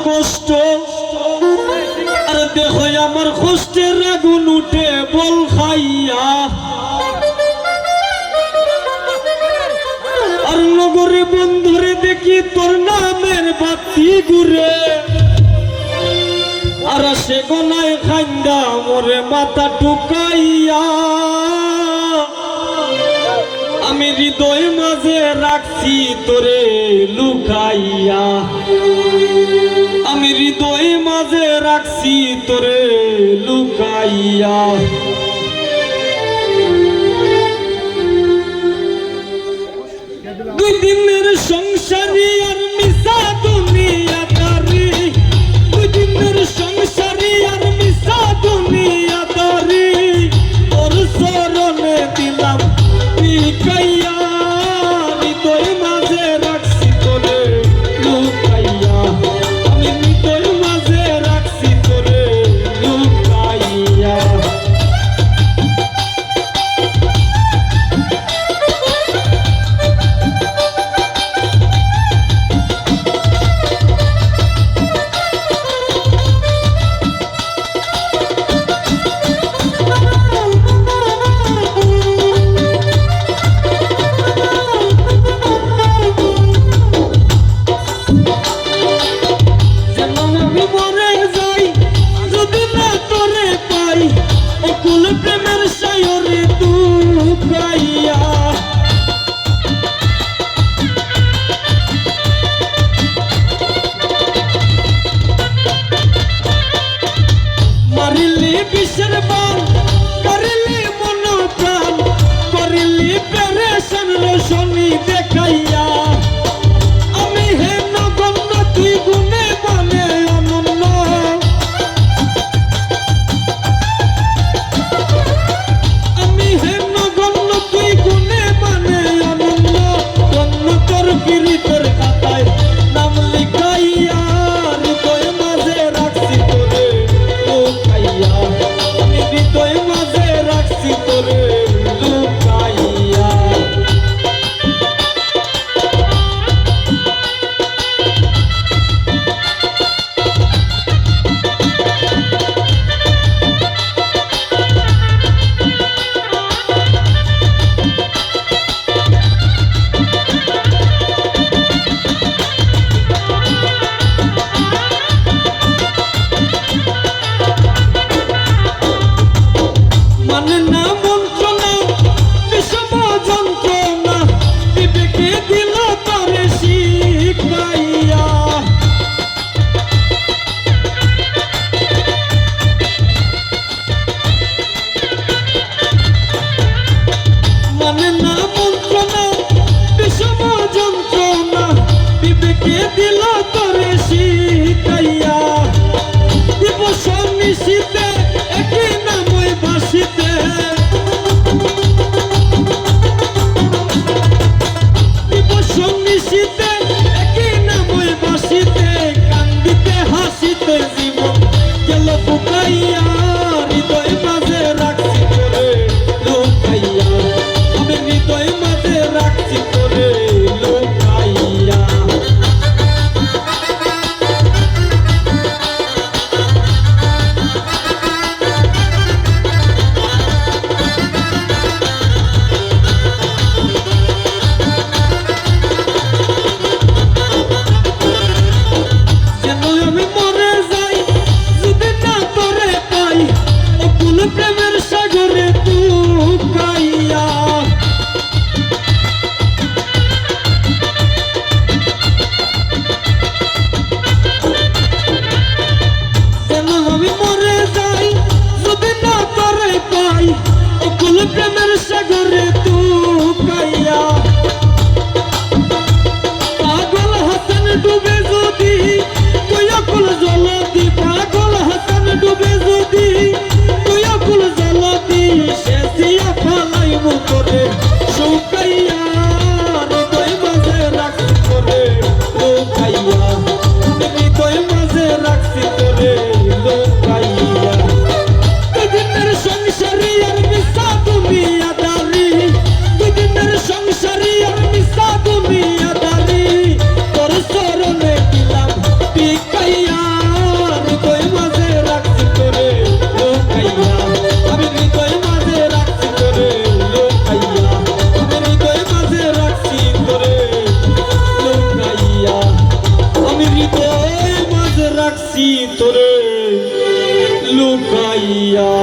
কষ্ট আর দেখো আমার কষ্টের আগুন উঠে বল খাইয়া আর নগরে বন্ধুরে দেখি তোর নামের বাতি ঘুরে আর সে গলায় খান্দা মোরে মাথা ঢুকাইয়া আমি হৃদয় মাঝে রাখছি তোরে লুকাইয়া আমি হৃদয় মাঝে রাখছি তোরে লুকাইয়া দুই দিনের সংসারী আর মিশা দুনিয়াদারি দুই দিনের সংসারী আর মিশা দুনিয়াদারি তোর চরণে দিলাম পিকাইয়া হৃদয় মাঝে রাখছি তোরে লুকাইয়া আমি হৃদয় মাঝে রাখছি তোরে লুকাইয়া প্রেমের সায়রে দুকাইয়া মারিলি বিষের বান করিলি মন প্রাণ করিলি পেরেশান রোশনি দেখাইয়া আমি হে নগণ্য তুই গুণে মানে অনন্য পীড়িতের খাতায় নাম লিখাইয়া হৃদয় মাঝে রাখছি তোরে লুকাইয়া আমি হৃদয় মাঝে রাখছি তোরে লুকাইয়া মানে না মন্ত্রণা বিষম যন্ত্রণা বিবেকে দিল তোরে শিখাইয়া মানে না মন্ত্রণা বিষম যন্ত্রণা বিবেকে দিল তোরে শিখাইয়া দিবস নিশিতে একই নামই বাসিতে দিবস নিশিতে একই নামই বাসিতে কান্দিতে হাসিতে জীবন গেল বুকাইয়া হৃদয় মাঝে রাখছি তোরে লুকাইয়া আমি হৃদয় মাঝে রাখছি তোরে লুকাইয়া প্রেমের সাগরে দুকাইয়া যেন আমি মরে যাই যদি না তোরে পাই অকুল প্রেমের সাগরে দুকাইয়া পাগল হাসান ডুবে যদি তুই অকুল জল দি পাগল হাসান ডুবে যদি ফুল জলদি শেষিয়া ফালাইব তোরে শুকাইয়া হৃদয় মাঝে রাখছি তোরে লুকাইয়া আমি হৃদয় মাঝে রাখছি তোরে লুকাইয়া দুদিনের সংসারী আর মিশা দুনিয়াদারি দুদিনের সংসারী আর মিশা দুনিয়াদারি তোর চরণে দিলাম পিকাইয়া ভিতরে লুকাইয়া